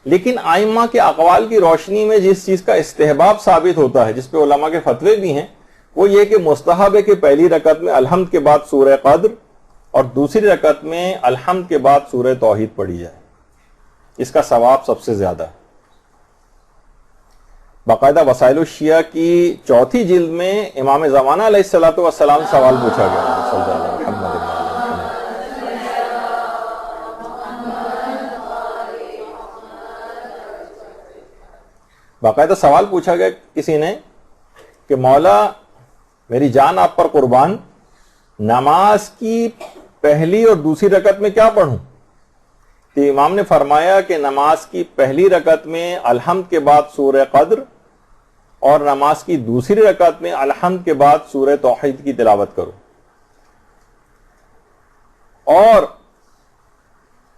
لیکن ائمہ کے اقوال کی روشنی میں جس چیز کا استحباب ثابت ہوتا ہے، جس پہ علماء کے فتوے بھی ہیں، وہ یہ کہ مستحب ہے کہ پہلی رکعت میں الحمد کے بعد سورہ قدر اور دوسری رکعت میں الحمد کے بعد سورہ توحید پڑھی جائے، اس کا ثواب سب سے زیادہ ہے۔ باقاعدہ وسائل الشیعہ کی 4 جلد میں امام زمانہ علیہ الصلوۃ والسلام سے سوال پوچھا گیا، صلی اللہ علیہ وسلم۔ باقاعدہ سوال پوچھا گیا کسی نے کہ مولا میری جان آپ پر قربان، نماز کی پہلی اور دوسری رکعت میں کیا پڑھوں؟ تو امام نے فرمایا کہ نماز کی پہلی رکعت میں الحمد کے بعد سورہ قدر اور نماز کی دوسری رکعت میں الحمد کے بعد سورہ توحید کی تلاوت کرو۔ اور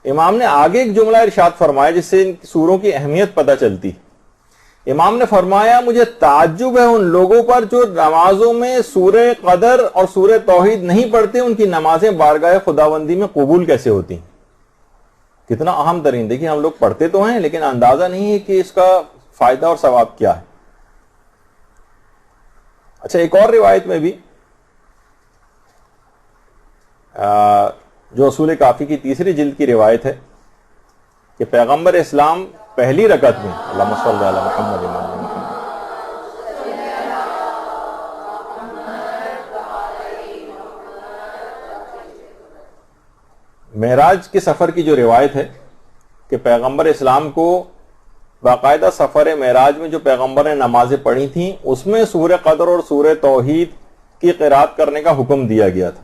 امام نے آگے ایک جملہ ارشاد فرمایا جس سے ان سوروں کی اہمیت پتہ چلتی۔ امام نے فرمایا مجھے تعجب ہے ان لوگوں پر جو نمازوں میں سورہ قدر اور سورہ توحید نہیں پڑھتے، ان کی نمازیں بارگاہ خداوندی میں قبول کیسے ہوتی ہیں؟ کتنا اہم ترین، دیکھیں ہم لوگ پڑھتے تو ہیں لیکن اندازہ نہیں ہے کہ اس کا فائدہ اور ثواب کیا ہے۔ اچھا، ایک اور روایت میں بھی جو اصول کافی کی 3 جلد کی روایت ہے کہ پیغمبر اسلام پہلی رکعت میں اللہم صلی علی محمد معراج کے سفر کی جو روایت ہے کہ پیغمبر اسلام کو باقاعدہ سفر معراج میں جو پیغمبر نے نمازیں پڑھی تھیں اس میں سورہ قدر اور سورہ توحید کی قرات کرنے کا حکم دیا گیا تھا،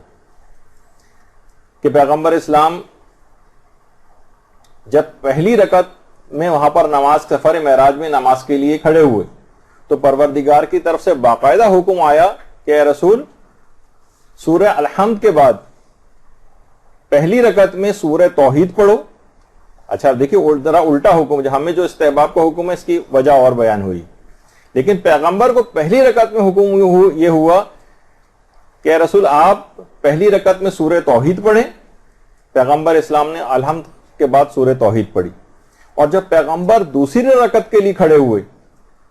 کہ پیغمبر اسلام جب پہلی رکعت میں وہاں پر نماز سفر معراج میں نماز کے لیے کھڑے ہوئے تو پروردگار کی طرف سے باقاعدہ حکم آیا کہ اے رسول سورہ الحمد کے بعد پہلی رکعت میں سورہ توحید پڑھو۔ اچھا دیکھیے ذرا الٹا حکم، ہمیں جو استحباب کا حکم ہے اس کی وجہ اور بیان ہوئی، لیکن پیغمبر کو پہلی رکعت میں حکم یہ ہوا کہ اے رسول آپ پہلی رکعت میں سورہ توحید پڑھیں۔ پیغمبر اسلام نے الحمد کے بعد سورہ توحید پڑھی، اور جب پیغمبر دوسری رکعت کے لیے کھڑے ہوئے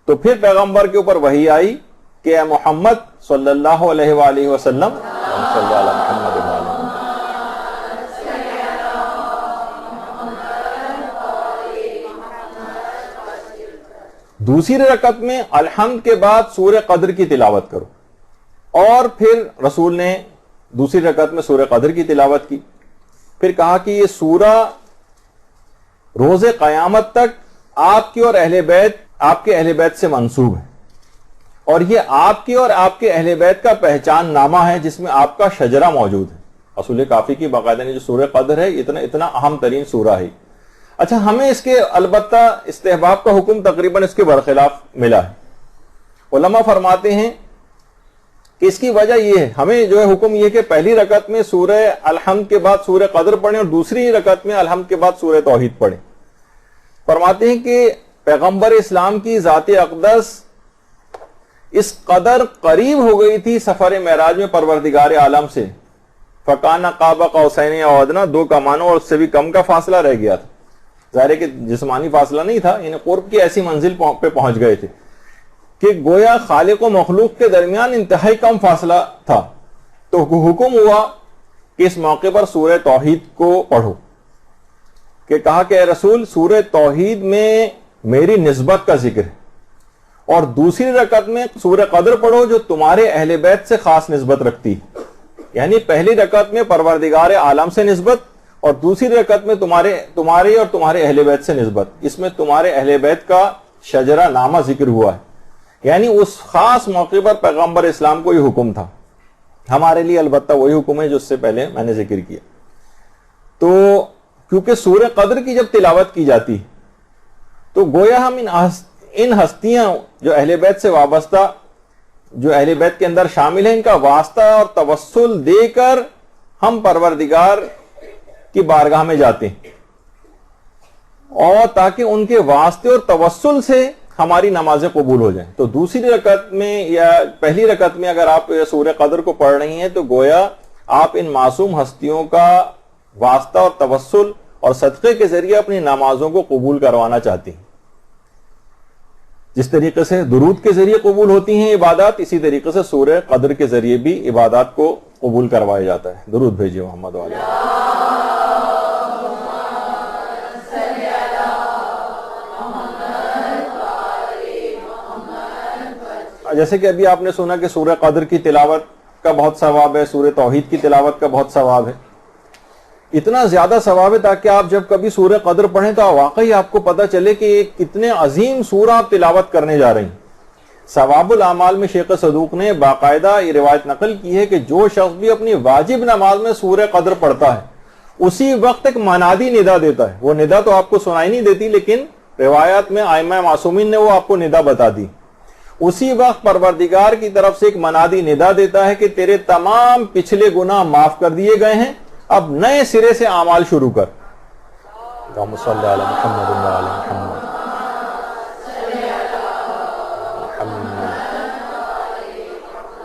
تو پھر پیغمبر کے اوپر وحی آئی کہ اے محمد صلی اللہ علیہ وآلہ وسلم صلی اللہ علیہ محمد دوسری رکعت میں الحمد کے بعد سورہ قدر کی تلاوت کرو۔ اور پھر رسول نے دوسری رکعت میں سورہ قدر کی تلاوت کی، پھر کہا کہ یہ سورہ روز قیامت تک آپ کی اور آپ کے اہل بیت سے منسوب ہے، اور یہ آپ کی اور آپ کے اہل بیت کا پہچان نامہ ہے جس میں آپ کا شجرہ موجود ہے۔ اصول کافی کی باقاعدہ نے جو سورہ قدر ہے اتنا اہم ترین سورہ ہے۔ اچھا، ہمیں اس کے البتہ استحباب کا حکم تقریباً اس کے برخلاف ملا ہے۔ علماء فرماتے ہیں کہ اس کی وجہ یہ ہے، ہمیں جو ہے حکم یہ کہ پہلی رکعت میں سورہ الحمد کے بعد سورہ قدر پڑھیں اور دوسری رکعت میں الحمد کے بعد سورہ توحید پڑھیں۔ فرماتے ہیں کہ پیغمبر اسلام کی ذات اقدس اس قدر قریب ہو گئی تھی سفر معراج میں پروردگار عالم سے، فکان قاب قوسین او ادنی، 2 کمانوں اور اس سے بھی کم کا فاصلہ رہ گیا تھا۔ ظاہر ہے کہ جسمانی فاصلہ نہیں تھا، یعنی قرب کی ایسی منزل پہ پہنچ گئے تھے کہ گویا خالق و مخلوق کے درمیان انتہائی کم فاصلہ تھا۔ تو حکم ہوا کہ اس موقع پر سورہ توحید کو پڑھو، کہ کہا کہ اے رسول سورہ توحید میں میری نسبت کا ذکر ہے، اور دوسری رکعت میں سورہ قدر پڑھو جو تمہارے اہل بیت سے خاص نسبت رکھتی ہے، یعنی پہلی رکعت میں پروردگار عالم سے نسبت اور دوسری رکعت میں تمہاری اور تمہارے اہل بیت سے نسبت۔ اس میں تمہارے اہل بیت کا شجرہ نامہ ذکر ہوا ہے، یعنی اس خاص موقع پر پیغمبر اسلام کو یہ حکم تھا۔ ہمارے لیے البتہ وہی حکم ہے جو اس سے پہلے میں نے ذکر کیا۔ تو کیونکہ سورہ قدر کی جب تلاوت کی جاتی تو گویا ہم ان ہستیاں جو اہل بیت سے وابستہ، جو اہل بیت کے اندر شامل ہیں، ان کا واسطہ اور توسل دے کر ہم پروردگار کی بارگاہ میں جاتے ہیں، اور تاکہ ان کے واسطے اور توسل سے ہماری نمازیں قبول ہو جائیں۔ تو دوسری رکعت میں یا پہلی رکعت میں اگر آپ سورہ قدر کو پڑھ رہی ہیں تو گویا آپ ان معصوم ہستیوں کا واسطہ اور توسل اور صدقے کے ذریعے اپنی نمازوں کو قبول کروانا چاہتی ہیں. جس طریقے سے درود کے ذریعے قبول ہوتی ہیں عبادات، اسی طریقے سے سورہ قدر کے ذریعے بھی عبادات کو قبول کروایا جاتا ہے. درود بھیجیے محمد والے. جیسے کہ ابھی آپ نے سنا کہ سورہ قدر کی تلاوت کا بہت ثواب ہے، سورہ توحید کی تلاوت کا بہت ثواب ہے. اتنا زیادہ ثواب ہے تاکہ آپ جب کبھی سورہ قدر پڑھیں تو واقعی آپ کو پتہ چلے کہ ایک کتنے عظیم سورہ آپ تلاوت کرنے جا رہے ہیں. ثواب الاعمال میں شیخ صدوق نے باقاعدہ یہ روایت نقل کی ہے کہ جو شخص بھی اپنی واجب نماز میں سورہ قدر پڑھتا ہے اسی وقت ایک منادی ندا دیتا ہے. وہ ندا تو آپ کو سنائی نہیں دیتی، لیکن روایات میں ائمہ معصومین نے وہ آپ کو ندا بتا دی. اسی وقت پروردگار کی طرف سے ایک منادی ندا دیتا ہے کہ تیرے تمام پچھلے گناہ معاف کر دیے گئے ہیں، اب نئے سرے سے اعمال شروع کر. اللہم صلی علی محمد وعلی محمد.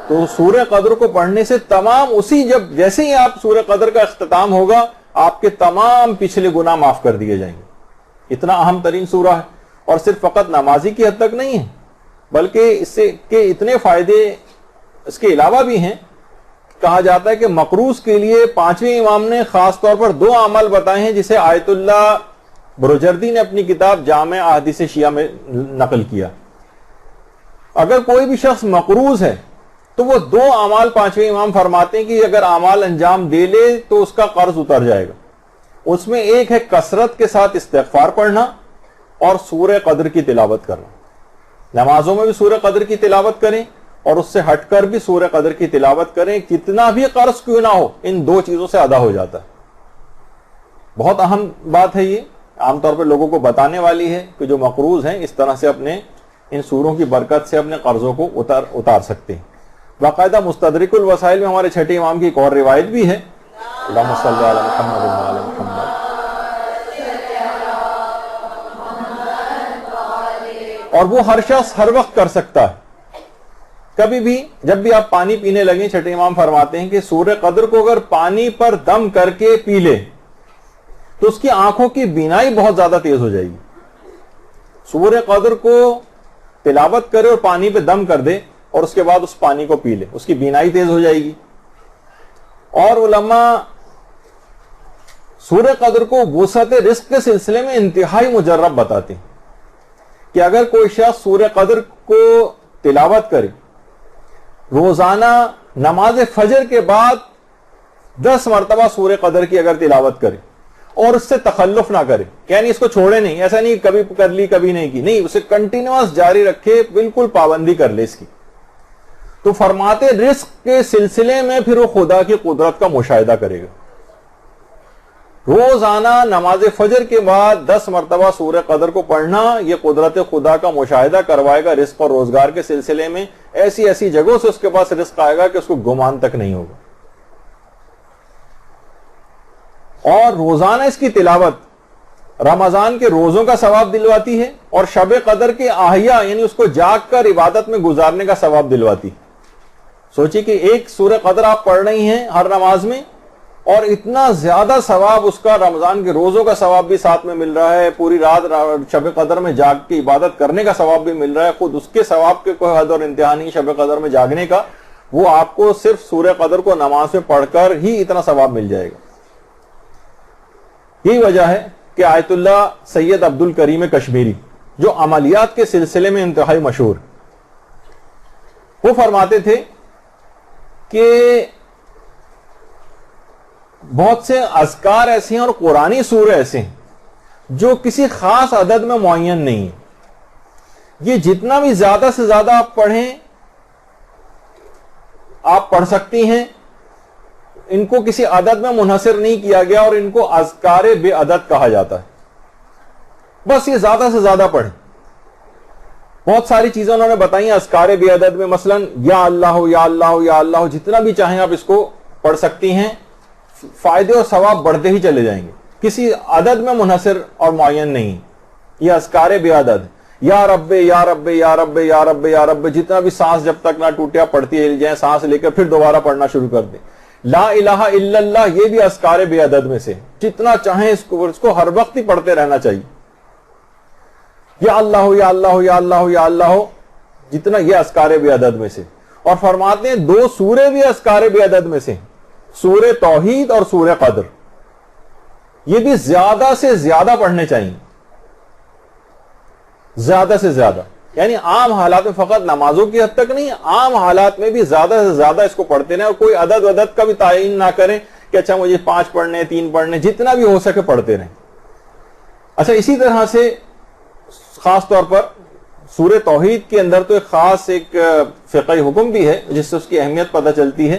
تو سورہ قدر کو پڑھنے سے تمام جیسے ہی آپ سورہ قدر کا اختتام ہوگا آپ کے تمام پچھلے گناہ معاف کر دیے جائیں گے. اتنا اہم ترین سورہ ہے، اور صرف فقط نمازی کی حد تک نہیں ہے بلکہ اس سے کہ اتنے فائدے اس کے علاوہ بھی ہیں. کہا جاتا ہے کہ مقروض کے لیے پانچویں امام نے خاص طور پر 2 عمل بتائے ہیں جسے آیت اللہ بروجردی نے اپنی کتاب جامع احادیث شیعہ میں نقل کیا. اگر کوئی بھی شخص مقروض ہے تو وہ 2 اعمال پانچویں امام فرماتے ہیں کہ اگر اعمال انجام دے لے تو اس کا قرض اتر جائے گا. اس میں ایک ہے کثرت کے ساتھ استغفار پڑھنا اور سورہ قدر کی تلاوت کرنا. نمازوں میں بھی سورہ قدر کی تلاوت کریں اور اس سے ہٹ کر بھی سورہ قدر کی تلاوت کریں. کتنا بھی قرض کیوں نہ ہو ان 2 چیزوں سے ادا ہو جاتا ہے. بہت اہم بات ہے یہ، عام طور پہ لوگوں کو بتانے والی ہے کہ جو مقروض ہیں اس طرح سے اپنے ان سوروں کی برکت سے اپنے قرضوں کو اتار سکتے ہیں. باقاعدہ مستدرک الوسائل میں ہمارے چھٹے امام کی ایک اور روایت بھی ہے. اللہم صلی علی محمد وعلی محمد. اور وہ ہر شخص ہر وقت کر سکتا ہے. کبھی بھی جب بھی آپ پانی پینے لگیں چھٹے امام فرماتے ہیں کہ سورہ قدر کو اگر پانی پر دم کر کے پی لے تو اس کی آنکھوں کی بینائی بہت زیادہ تیز ہو جائے گی. سورہ قدر کو تلاوت کرے اور پانی پہ دم کر دے اور اس کے بعد اس پانی کو پی لے، اس کی بینائی تیز ہو جائے گی. اور علماء سورہ قدر کو وسعت رزق کے سلسلے میں انتہائی مجرب بتاتے ہیں کہ اگر کوئی شخص سورہ قدر کو تلاوت کرے، روزانہ نماز فجر کے بعد 10 مرتبہ سورہ قدر کی اگر تلاوت کرے اور اس سے تخلف نہ کرے، یعنی اس کو چھوڑے نہیں، ایسا نہیں کبھی کر لی کبھی نہیں کی، نہیں، اسے کنٹینیوس جاری رکھے، بالکل پابندی کر لے اس کی، تو فرماتے رزق کے سلسلے میں پھر وہ خدا کی قدرت کا مشاہدہ کرے گا. روزانہ نماز فجر کے بعد 10 مرتبہ سورہ قدر کو پڑھنا یہ قدرت خدا کا مشاہدہ کروائے گا رزق اور روزگار کے سلسلے میں. ایسی ایسی جگہوں سے اس کے پاس رزق آئے گا کہ اس کو گمان تک نہیں ہوگا. اور روزانہ اس کی تلاوت رمضان کے روزوں کا ثواب دلواتی ہے اور شب قدر کے احیا یعنی اس کو جاگ کر عبادت میں گزارنے کا ثواب دلواتی ہے. سوچئے کہ ایک سورہ قدر آپ پڑھ رہی ہیں ہر نماز میں اور اتنا زیادہ ثواب اس کا، رمضان کے روزوں کا ثواب بھی ساتھ میں مل رہا ہے، پوری رات شب قدر میں جاگ کے عبادت کرنے کا ثواب بھی مل رہا ہے. خود اس کے ثواب کے کوئی حد اور انتہا نہیں شب قدر میں جاگنے کا، وہ آپ کو صرف سورہ قدر کو نماز میں پڑھ کر ہی اتنا ثواب مل جائے گا. یہی وجہ ہے کہ آیت اللہ سید عبد الکریم کشمیری جو عملیات کے سلسلے میں انتہائی مشہور، وہ فرماتے تھے کہ بہت سے اذکار ایسے ہیں اور قرآنی سورے ایسے ہیں جو کسی خاص عدد میں معین نہیں ہیں. یہ جتنا بھی زیادہ سے زیادہ آپ پڑھیں آپ پڑھ سکتی ہیں. ان کو کسی عدد میں منحصر نہیں کیا گیا اور ان کو اذکار بے عدد کہا جاتا ہے. بس یہ زیادہ سے زیادہ پڑھیں. بہت ساری چیزیں انہوں نے بتائی ہیں اذکار بے عدد میں، مثلا یا اللہ یا اللہ یا اللہ، جتنا بھی چاہیں آپ اس کو پڑھ سکتی ہیں. فائدے اور ثواب بڑھتے ہی چلے جائیں گے، کسی عدد میں منحصر اور معین نہیں. یہ اذکار بے عدد، یا رب یا رب یا رب یا رب یا رب، جتنا بھی سانس جب تک نہ ٹوٹیا پڑھتی ہے جائیں، سانس لے کر پھر دوبارہ پڑھنا شروع کر دیں. لا الہ الا اللہ یہ بھی اذکار بے عدد میں سے، جتنا چاہیں اس کو ہر وقت ہی پڑھتے رہنا چاہیے. یا اللہ یا اللہ یا اللہ یا اللہ جتنا، یہ اذکار بے عدد میں سے. اور فرماتے ہیں 2 سورے بھی اذکار بے عدد میں سے، سورہ توحید اور سورہ قدر، یہ بھی زیادہ سے زیادہ پڑھنے چاہیے، زیادہ سے زیادہ. یعنی عام حالات میں، فقط نمازوں کی حد تک نہیں، عام حالات میں بھی زیادہ سے زیادہ اس کو پڑھتے رہیں، اور کوئی عدد کا بھی تعین نہ کریں کہ اچھا مجھے 5 پڑھنے 3 پڑھنے، جتنا بھی ہو سکے پڑھتے رہیں. اچھا اسی طرح سے خاص طور پر سورہ توحید کے اندر تو ایک فقہی حکم بھی ہے جس سے اس کی اہمیت پتہ چلتی ہے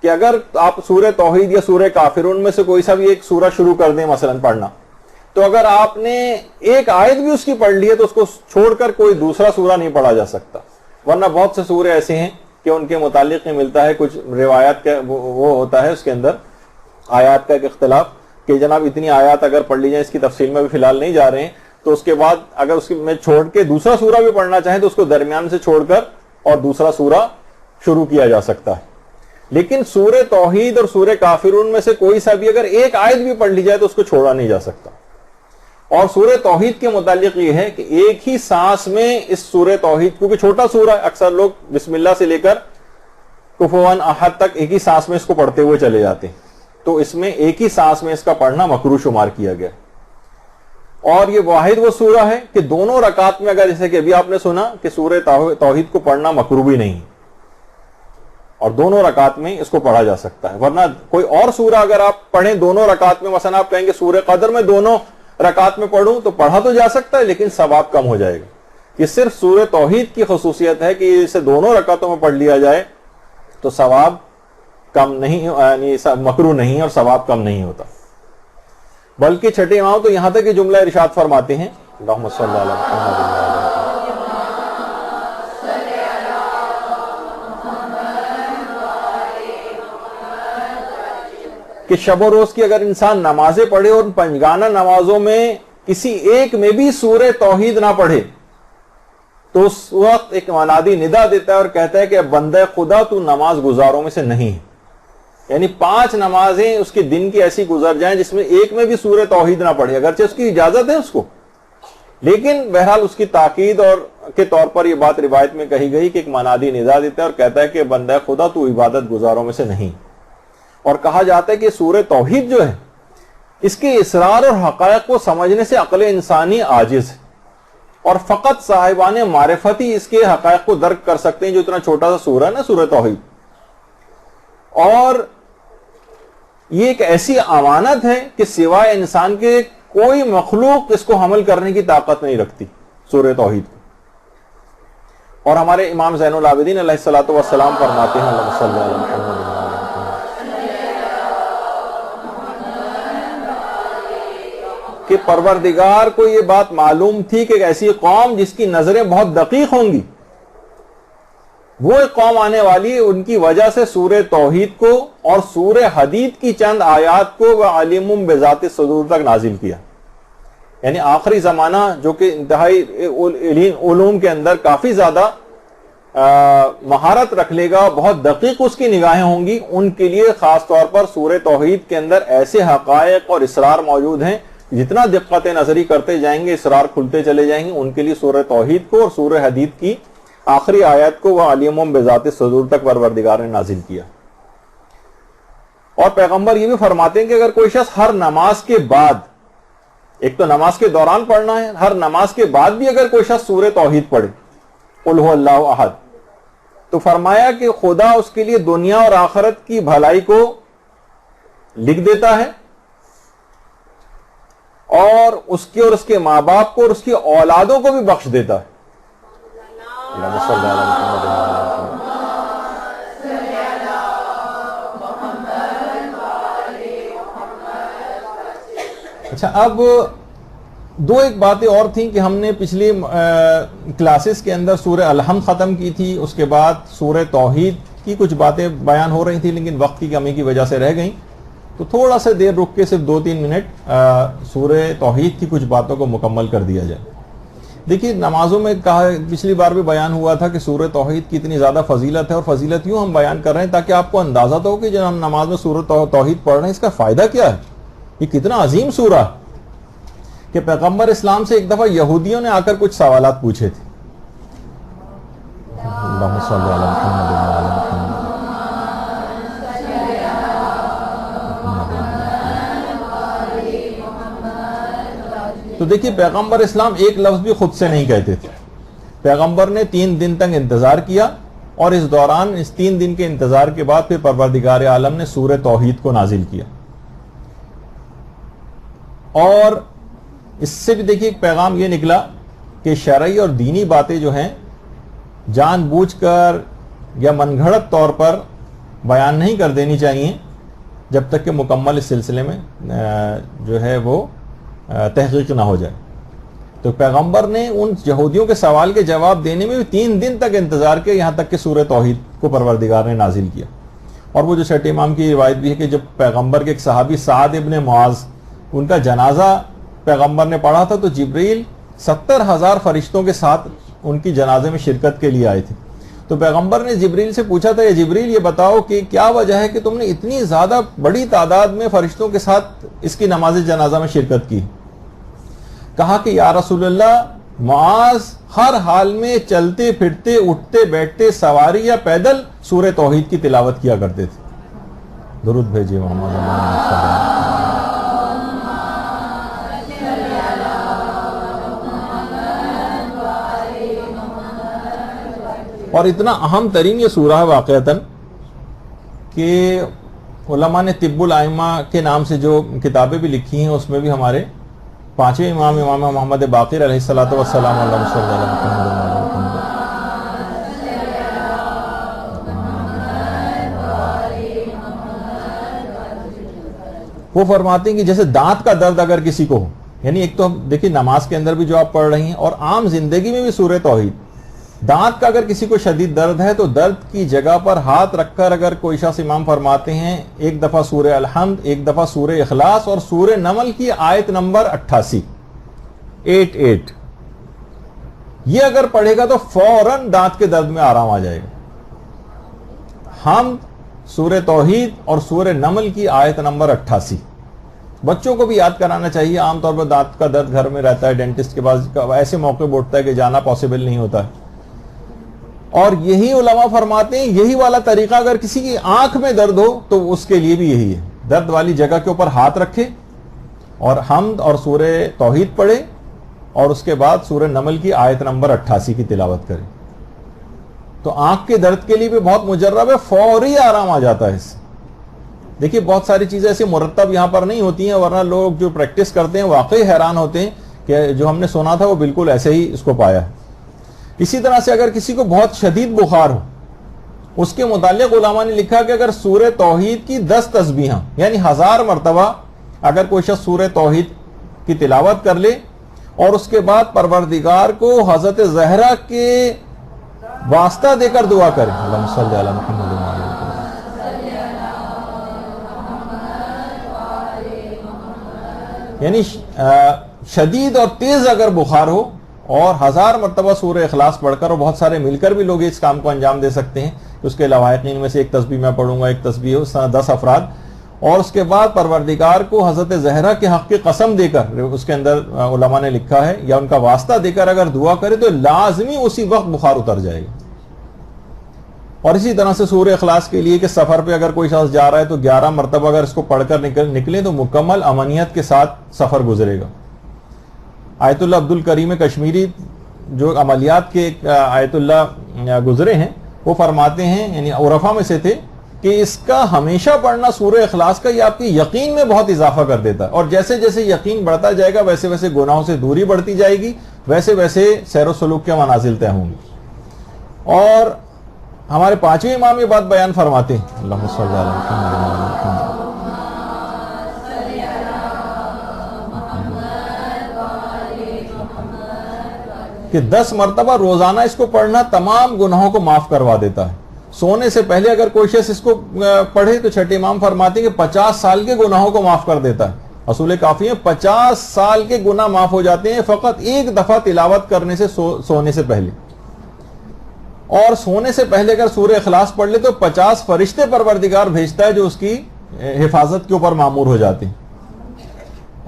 کہ اگر آپ سورہ توحید یا سورہ کافرون میں سے کوئی سا بھی ایک سورہ شروع کر دیں مثلا پڑھنا، تو اگر آپ نے ایک آیت بھی اس کی پڑھ لی ہے تو اس کو چھوڑ کر کوئی دوسرا سورہ نہیں پڑھا جا سکتا. ورنہ بہت سے سورے ایسے ہیں کہ ان کے متعلق نہیں ملتا ہے، کچھ روایات کا وہ ہوتا ہے اس کے اندر آیات کا ایک اختلاف کہ جناب اتنی آیات اگر پڑھ لی جائیں، اس کی تفصیل میں بھی فی الحال نہیں جا رہے ہیں، تو اس کے بعد اگر اس میں چھوڑ کے دوسرا سورہ بھی پڑھنا چاہیں تو اس کو درمیان سے چھوڑ کر اور دوسرا سورہ شروع کیا جا سکتا ہے. لیکن سورہ توحید اور سورہ کافرون میں سے کوئی سا بھی اگر ایک آیت بھی پڑھ لی جائے تو اس کو چھوڑا نہیں جا سکتا. اور سورہ توحید کے متعلق یہ ہے کہ ایک ہی سانس میں اس سورہ توحید، کیونکہ چھوٹا سورہ ہے، اکثر لوگ بسم اللہ سے لے کر کفوا احد تک ایک ہی سانس میں اس کو پڑھتے ہوئے چلے جاتے ہیں، تو اس میں ایک ہی سانس میں اس کا پڑھنا مکروہ شمار کیا گیا. اور یہ واحد وہ سورہ ہے کہ دونوں رکعت میں، اگر جیسے کہ ابھی آپ نے سنا کہ سورہ توحید کو پڑھنا مکروہ بھی نہیں، اور دونوں رکعت میں اس کو پڑھا جا سکتا ہے. ورنہ کوئی اور سورہ اگر آپ پڑھیں دونوں رکعت میں، مثلا آپ کہیں گے سورہ قدر میں دونوں رکعت میں پڑھوں، تو پڑھا تو جا سکتا ہے لیکن ثواب کم ہو جائے گا. یہ صرف سورہ توحید کی خصوصیت ہے کہ اسے دونوں رکعتوں میں پڑھ لیا جائے تو ثواب کم نہیں، یعنی مکروہ نہیں اور ثواب کم نہیں ہوتا. بلکہ چھٹے امام تو یہاں تک یہ جملہ ارشاد فرماتے ہیں، اللہم صلی علی محمد کہ شب و روز کی اگر انسان نمازیں پڑھے اور پنجگانہ نمازوں میں کسی ایک میں بھی سورہ توحید نہ پڑھے تو اس وقت ایک منادی ندا دیتا ہے اور کہتا ہے کہ اب بندہ خدا تو نماز گزاروں میں سے نہیں ہے. یعنی 5 نمازیں اس کے دن کی ایسی گزر جائیں جس میں ایک میں بھی سورہ توحید نہ پڑھے، اگرچہ اس کی اجازت ہے اس کو، لیکن بہرحال اس کی تاکید اور کے طور پر یہ بات روایت میں کہی گئی کہ ایک منادی ندا دیتا ہے اور کہتا ہے کہ بندہ خدا تو عبادت گزاروں میں سے نہیں. اور کہا جاتا ہے کہ سورہ توحید جو ہے اس کے اسرار اور حقائق کو سمجھنے سے عقل انسانی عاجز ہے، اور فقط صاحبان معرفت ہی اس کے حقائق کو درک کر سکتے ہیں، جو اتنا چھوٹا سا سورہ ہے نا سورہ توحید. اور یہ ایک ایسی امانت ہے کہ سوائے انسان کے کوئی مخلوق اس کو حمل کرنے کی طاقت نہیں رکھتی سورہ توحید کو. اور ہمارے امام زین العابدین علیہ الصلوۃ والسلام فرماتے ہیں، اللہم صلی علی محمد کہ پروردگار کو یہ بات معلوم تھی کہ ایک ایسی قوم جس کی نظریں بہت دقیق ہوں گی، وہ ایک قوم آنے والی، ان کی وجہ سے سورہ توحید کو اور سورہ حدید کی چند آیات کو وَعَلِمٌ بِذَاتِ الصُّدُورِ تک نازل کیا. یعنی آخری زمانہ جو کہ انتہائی علوم کے اندر کافی زیادہ مہارت رکھ لے گا، بہت دقیق اس کی نگاہیں ہوں گی، ان کے لیے خاص طور پر سورہ توحید کے اندر ایسے حقائق اور اسرار موجود ہیں، جتنا دقت نظری کرتے جائیں گے اسرار کھلتے چلے جائیں گے. ان کے لیے سورہ توحید کو اور سورہ حدید کی آخری آیت کو وَعَلِمٌ بِذَاتِ الصُّدُورِ تک پروردگار نے نازل کیا. اور پیغمبر یہ بھی فرماتے ہیں کہ اگر کوئی شخص ہر نماز کے بعد، ایک تو نماز کے دوران پڑھنا ہے، ہر نماز کے بعد بھی اگر کوئی شخص سورہ توحید پڑھے قُلْ هُوَ اللَّهُ أَحَدٌ، تو فرمایا کہ خدا اس کے لیے دنیا اور آخرت کی بھلائی کو لکھ دیتا ہے، اور اس کے ماں باپ کو اور اس کی اولادوں کو بھی بخش دیتا ہے. اچھا، اب دو ایک باتیں اور تھیں کہ ہم نے پچھلی کلاسز کے اندر سورہ الحمد ختم کی تھی، اس کے بعد سورہ توحید کی کچھ باتیں بیان ہو رہی تھیں لیکن وقت کی کمی کی وجہ سے رہ گئیں، تو تھوڑا سا دیر رک کے صرف 2-3 منٹ سورہ توحید کی کچھ باتوں کو مکمل کر دیا جائے. دیکھیے نمازوں میں کہا پچھلی بار بھی بیان ہوا تھا کہ سورہ توحید کی اتنی زیادہ فضیلت ہے، اور فضیلت یوں ہم بیان کر رہے ہیں تاکہ آپ کو اندازہ تو ہو کہ جب ہم نماز میں سورہ توحید پڑھ رہے ہیں اس کا فائدہ کیا ہے، یہ کتنا عظیم سورہ کہ پیغمبر اسلام سے ایک دفعہ یہودیوں نے آ کر کچھ سوالات پوچھے تھے. اللہم صلی علی محمد وعلی محمد. تو دیکھیے پیغمبر اسلام ایک لفظ بھی خود سے نہیں کہتے تھے. پیغمبر نے 3 دن تک انتظار کیا، اور اس دوران اس 3 دن کے انتظار کے بعد پھر پروردگار عالم نے سورہ توحید کو نازل کیا. اور اس سے بھی دیکھیے ایک پیغام یہ نکلا کہ شرعی اور دینی باتیں جو ہیں جان بوجھ کر یا من گھڑت طور پر بیان نہیں کر دینی چاہیے جب تک کہ مکمل اس سلسلے میں جو ہے وہ تحقیق نہ ہو جائے. تو پیغمبر نے ان یہودیوں کے سوال کے جواب دینے میں بھی 3 دن تک انتظار کیا، یہاں تک کہ سورہ توحید کو پروردگار نے نازل کیا. اور وہ جو چھٹے امام کی روایت بھی ہے کہ جب پیغمبر کے ایک صحابی سعد ابن معاذ ان کا جنازہ پیغمبر نے پڑھا تھا تو جبریل 70,000 فرشتوں کے ساتھ ان کی جنازے میں شرکت کے لیے آئے تھے. تو پیغمبر نے جبریل سے پوچھا تھا، یہ جبریل یہ بتاؤ کہ کیا وجہ ہے کہ تم نے اتنی زیادہ بڑی تعداد میں فرشتوں کے ساتھ اس کی نماز جنازہ میں شرکت کی؟ کہا کہ یا رسول اللہ، معاذ ہر حال میں چلتے پھرتے اٹھتے بیٹھتے سواری یا پیدل سورہ توحید کی تلاوت کیا کرتے تھے. درود بھیجیے محمد صلی اللہ علیہ وسلم. اور اتنا اہم ترین یہ سورہ ہے واقعتاً کہ علماء نے طب الائمہ کے نام سے جو کتابیں بھی لکھی ہیں اس میں بھی ہمارے 5ویں امام محمد باقر علیہ الصلوۃ والسلام اللہم صلی علی محمد وعلی محمد. وہ فرماتے ہیں کہ جیسے دانت کا درد اگر کسی کو ہو، یعنی ایک تو دیکھیے نماز کے اندر بھی جو آپ پڑھ رہی ہیں اور عام زندگی میں بھی سورہ توحید، دانت کا اگر کسی کو شدید درد ہے تو درد کی جگہ پر ہاتھ رکھ کر اگر کوئی شخص امام فرماتے ہیں ایک دفعہ سورہ الحمد، ایک دفعہ سورہ اخلاص اور سورہ نمل کی آیت نمبر 88 یہ اگر پڑھے گا تو فوراً دانت کے درد میں آرام آ جائے گا. حمد، سورہ توحید اور سورہ نمل کی آیت نمبر 88 بچوں کو بھی یاد کرانا چاہیے. عام طور پر دانت کا درد گھر میں رہتا ہے، ڈینٹسٹ کے پاس ایسے موقع پہ ہے کہ جانا پاسبل نہیں ہوتا ہے. اور یہی علماء فرماتے ہیں یہی والا طریقہ اگر کسی کی آنکھ میں درد ہو تو اس کے لیے بھی یہی ہے، درد والی جگہ کے اوپر ہاتھ رکھے اور حمد اور سورہ توحید پڑھے اور اس کے بعد سورہ نمل کی آیت نمبر 88 کی تلاوت کرے. تو آنکھ کے درد کے لیے بھی بہت مجرب ہے، فوری آرام آ جاتا ہے اس سے. دیکھیے بہت ساری چیزیں ایسی مرتب یہاں پر نہیں ہوتی ہیں، ورنہ لوگ جو پریکٹس کرتے ہیں واقعی حیران ہوتے ہیں کہ جو ہم نے سنا تھا وہ بالکل ایسے ہی اس کو پایا ہے. اسی طرح سے اگر کسی کو بہت شدید بخار ہو، اس کے متعلق علماء نے لکھا کہ اگر سورہ توحید کی 10 تسبیحاں یعنی 1000 مرتبہ اگر کوئی شخص سورہ توحید کی تلاوت کر لے اور اس کے بعد پروردگار کو حضرت زہرا کے واسطہ دے کر دعا کرے، اللہم صلی علی محمد وعلی محمد، یعنی شدید اور تیز اگر بخار ہو اور 1000 مرتبہ سورہ اخلاص پڑھ کر، اور بہت سارے مل کر بھی لوگ اس کام کو انجام دے سکتے ہیں. اس کے لواحقین میں سے ایک تسبیح میں پڑھوں گا، ایک تسبیح 10 افراد، اور اس کے بعد پروردگار کو حضرت زہرا کے حق کی قسم دے کر، اس کے اندر علماء نے لکھا ہے، یا ان کا واسطہ دے کر اگر دعا کرے تو لازمی اسی وقت بخار اتر جائے گا. اور اسی طرح سے سورہ اخلاص کے لیے کہ سفر پہ اگر کوئی شخص جا رہا ہے تو 11 مرتبہ اگر اس کو پڑھ کر نکلے تو مکمل امنیت کے ساتھ سفر گزرے گا. آیت اللہ عبد الکریم کشمیری جو عملیات کے آیت اللہ گزرے ہیں وہ فرماتے ہیں، یعنی عرفا میں سے تھے، کہ اس کا ہمیشہ پڑھنا سورہ اخلاص کا یہ آپ کی یقین میں بہت اضافہ کر دیتا ہے، اور جیسے جیسے یقین بڑھتا جائے گا ویسے ویسے گناہوں سے دوری بڑھتی جائے گی، ویسے ویسے سیر و سلوک کے منازل طے ہوں گے. اور ہمارے 5ویں امام یہ بات بیان فرماتے ہیں، اللہم صلی علی محمد وعلی محمد، کہ 10 مرتبہ روزانہ اس کو پڑھنا تمام گناہوں کو معاف کروا دیتا ہے. سونے سے پہلے اگر کوئی شخص اس کو پڑھے تو چھٹے امام فرماتے ہیں کہ 50 سال کے گناہوں کو معاف کر دیتا ہے. اصول کافی ہے 50 سال کے گناہ معاف ہو جاتے ہیں فقط ایک دفعہ تلاوت کرنے سے سونے سے پہلے. اور سونے سے پہلے اگر سورہ اخلاص پڑھ لے تو 50 فرشتے پروردگار بھیجتا ہے جو اس کی حفاظت کے اوپر مامور ہو جاتے ہیں.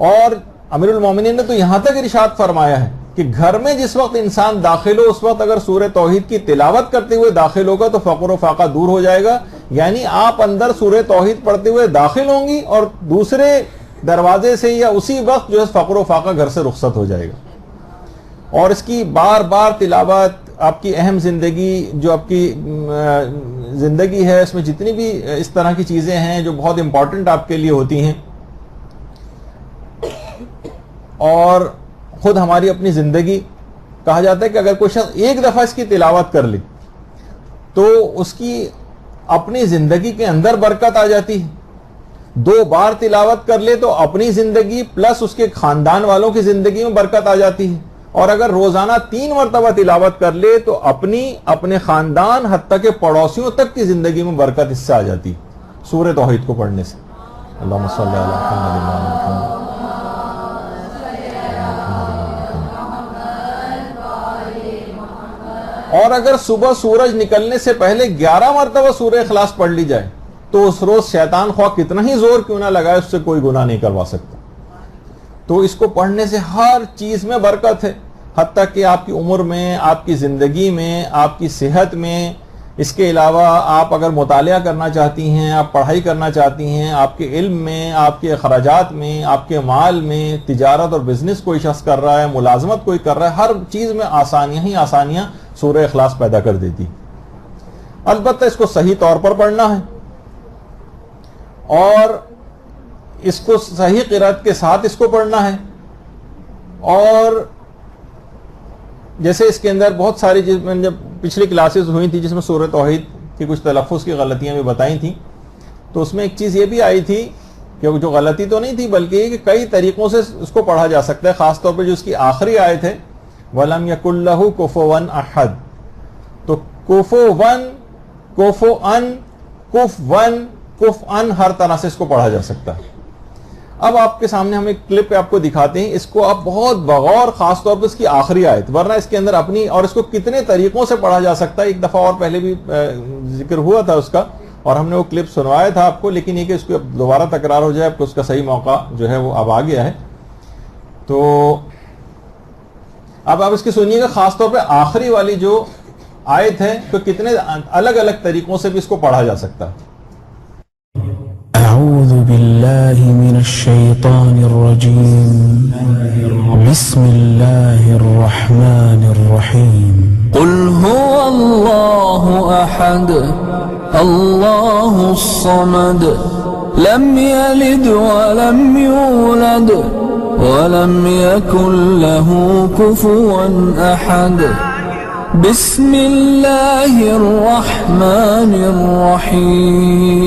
اور امیر المومنین نے تو یہاں تک ارشاد فرمایا ہے کہ گھر میں جس وقت انسان داخل ہو اس وقت اگر سورہ توحید کی تلاوت کرتے ہوئے داخل ہوگا تو فقر و فاقہ دور ہو جائے گا. یعنی آپ اندر سورہ توحید پڑھتے ہوئے داخل ہوں گی اور دوسرے دروازے سے یا اسی وقت جو ہے فقر و فاقہ گھر سے رخصت ہو جائے گا. اور اس کی بار بار تلاوت آپ کی اہم زندگی جو آپ کی زندگی ہے اس میں جتنی بھی اس طرح کی چیزیں ہیں جو بہت امپورٹنٹ آپ کے لیے ہوتی ہیں اور خود ہماری اپنی زندگی کہا جاتا ہے کہ اگر کوئی شخص ایک دفعہ اس کی تلاوت کر لے تو اس کی اپنی زندگی کے اندر برکت آ جاتی ہے. 2 بار تلاوت کر لے تو اپنی زندگی پلس اس کے خاندان والوں کی زندگی میں برکت آ جاتی ہے. اور اگر روزانہ 3 مرتبہ تلاوت کر لے تو اپنے خاندان حتیٰ کہ پڑوسیوں تک کی زندگی میں برکت اس سے آ جاتی ہے سورہ توحید کو پڑھنے سے. اللہم صلی علی محمد. اور اگر صبح سورج نکلنے سے پہلے 11 مرتبہ سورہ اخلاص پڑھ لی جائے تو اس روز شیطان خواہ کتنا ہی زور کیوں نہ لگائے اس سے کوئی گناہ نہیں کروا سکتا. تو اس کو پڑھنے سے ہر چیز میں برکت ہے حتیٰ کہ آپ کی عمر میں آپ کی زندگی میں آپ کی صحت میں. اس کے علاوہ آپ اگر مطالعہ کرنا چاہتی ہیں آپ پڑھائی کرنا چاہتی ہیں آپ کے علم میں آپ کے اخراجات میں آپ کے مال میں تجارت اور بزنس کوئی شخص کر رہا ہے ملازمت کوئی کر رہا ہے ہر چیز میں آسانیاں ہی آسانیاں سورہ اخلاص پیدا کر دیتی. البتہ اس کو صحیح طور پر پڑھنا ہے اور اس کو صحیح قرأت کے ساتھ اس کو پڑھنا ہے. اور جیسے اس کے اندر بہت ساری چیز میں جب پچھلی کلاسز ہوئی تھی جس میں سورہ توحید کی کچھ تلفظ کی غلطیاں بھی بتائی تھیں تو اس میں ایک چیز یہ بھی آئی تھی کہ جو غلطی تو نہیں تھی بلکہ یہ کہ کئی طریقوں سے اس کو پڑھا جا سکتا ہے. خاص طور پہ جو اس کی آخری آیت ہے وَلَمْ يَكُنْ لَهُ كُفُوًا أَحَدٌ تو کفوًا کفؤً کفوً کفؤً ہر طرح سے اس کو پڑھا جا سکتا ہے. اب آپ کے سامنے ہم ایک کلپ آپ کو دکھاتے ہیں. اس کو آپ بہت بغور خاص طور پر اس کی آخری آیت ورنہ اس کے اندر اپنی اور اس کو کتنے طریقوں سے پڑھا جا سکتا ہے ایک دفعہ اور پہلے بھی ذکر ہوا تھا اس کا اور ہم نے وہ کلپ سنوایا تھا آپ کو لیکن یہ کہ اس کو دوبارہ تکرار ہو جائے تو اس کا صحیح موقع جو ہے وہ اب آ گیا ہے. تو اب آپ اس کی سنیے گا خاص طور پہ آخری والی جو آیت ہے تو کتنے الگ الگ طریقوں سے بھی اس کو پڑھا جا سکتا ہے. أعوذ بالله من الشيطان الرجيم بسم الله الرحمن الرحيم قل هو الله أحد الله الصمد لم يلد ولم يولد ولم يكن له كفوا أحد بسم الله الرحمن الرحيم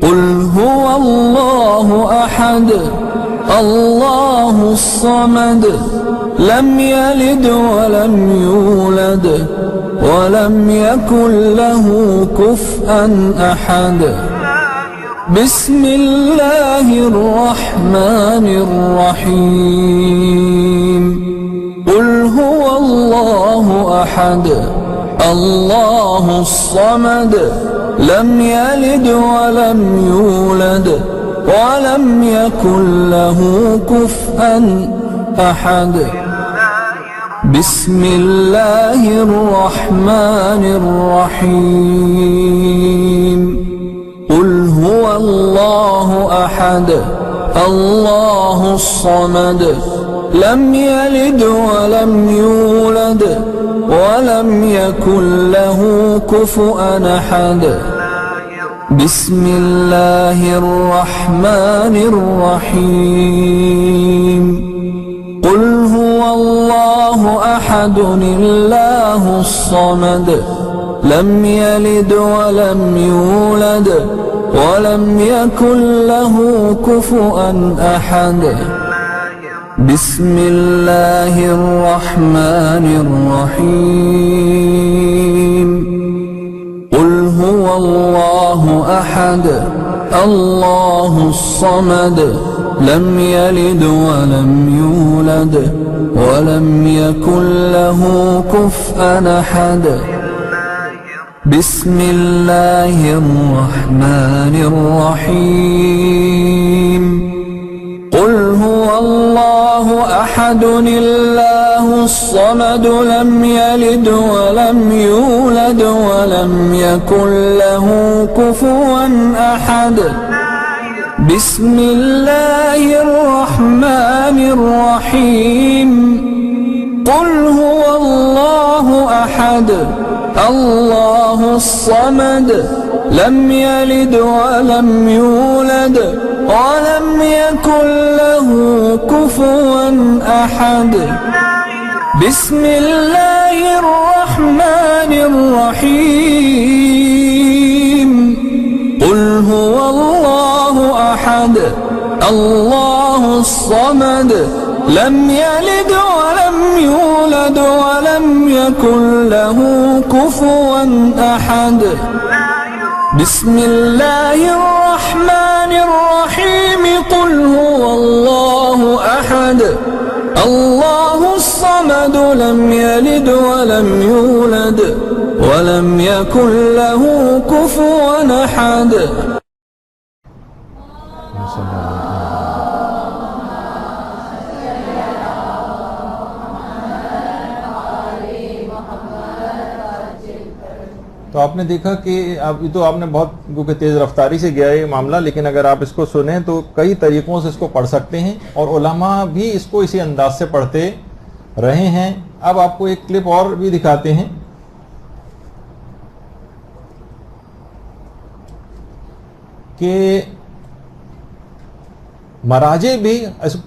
قل هو الله أحد الله الصمد لم يلد ولم يولد ولم يكن له كفوا أحد بسم الله الرحمن الرحيم قل هو الله أحد الله الصمد لم يلد ولم يولد ولم يكن له كفوا أحد بسم الله الرحمن الرحيم قل هو الله أحد الله الصمد لم يلد ولم يولد ولم يكن له كفوا أحد بسم الله الرحمن الرحيم قل هو الله أحد الله الصمد لم يلد ولم يولد ولم يكن له كفوا أحد بسم الله الرحمن الرحيم قل هو الله أحد الله الصمد لم يلد ولم يولد ولم يكن له كفوا أحد بسم الله الرحمن الرحيم قل هو الله أحد الله الصمد لم يلد ولم يولد ولم يكن له كفوا أحد بسم الله الرحمن الرحيم قل هو الله أحد الله الصمد لم يلد ولم يولد ولم يكن له كفوا أحد بسم الله الرحمن الرحيم قل هو الله أحد الله الصمد لم يلد ولم يولد ولم يكن له كفوا أحد بسم الله الرحمن الرحيم قل هو الله أحد الله الصمد لم يلد ولم يولد ولم يكن له كفوا أحد تو آپ نے دیکھا کہ ابھی تو آپ نے بہت کیونکہ تیز رفتاری سے گیا یہ معاملہ، لیکن اگر آپ اس کو سنیں تو کئی طریقوں سے اس کو پڑھ سکتے ہیں، اور علماء بھی اس کو اسی انداز سے پڑھتے رہے ہیں. اب آپ کو ایک کلپ اور بھی دکھاتے ہیں کہ مراجع بھی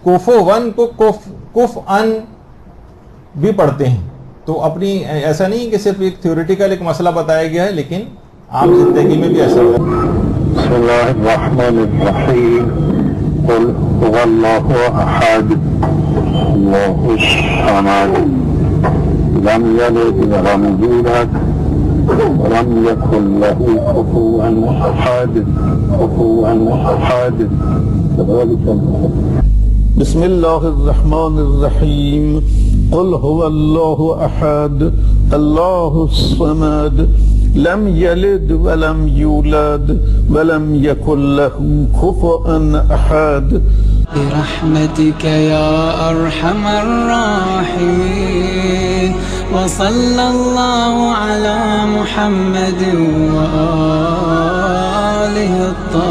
کوفو ون کو کف ان بھی پڑھتے ہیں. تو اپنی ایسا نہیں کہ صرف ایک تھیوریٹیکل ایک مسئلہ بتایا گیا ہے، لیکن عام زندگی میں بھی ایسا ہے. بسم اللہ الرحمن الرحیم قل هو اللہ احد اللہ الصمد لم یلد ولم یولد ولم یکن له کفوا احد ذلك بسم الله الرحمن الرحيم قل هو الله أحد الله الصمد لم يلد ولم يولد ولم يكن له كفوا أحد برحمتك يا أرحم الراحمين وصلى الله على محمد وآله الطاهرين.